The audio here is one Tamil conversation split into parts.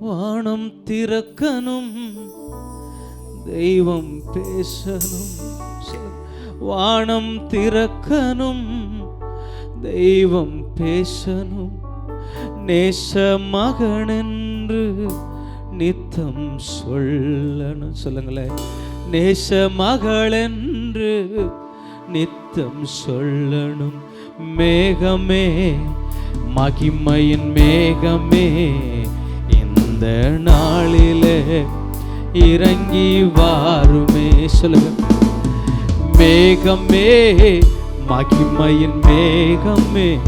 வானம் திறக்கணும், தெய்வம் பேசணும். வானம் திறக்கணும், தெய்வம் பேசணும். நேச மகனென்று நித்தம் சொல்லணும். சொல்லுங்களேன். நேச மகளென்று நித்தம் சொல்லணும். மேகமே, மகிமையின் மேகமே, இந்த நாளிலே இறங்கி வாருமே. சொல்லுங்க. மேகமே, மகிமையின் மேகமே,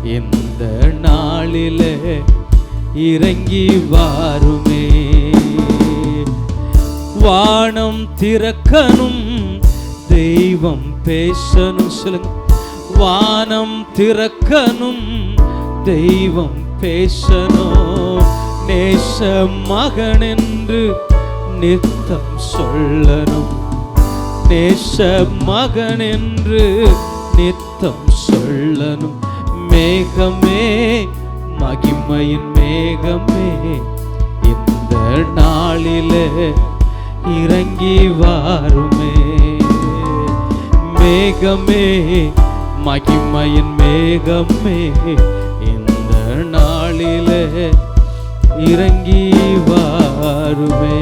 இந்த நாளிலே இறங்கி வாருமே. வானம் திறக்கணும், தெய்வம் பேசணும். சொல்லுங்க. வானம் திறக்கணும், தெய்வம் பேசணும். நேச மகனென்று நித்தம் சொல்லணும். நேச மகனென்று நித்தம் சொல்லணும். மேகமே, மகிமையின் மேகமே, இந்த நாளிலே இறங்கி வாருமே. மேகமே, மகிமையின் மேகமே, இந்த நாளிலே இறங்கி வாருமே.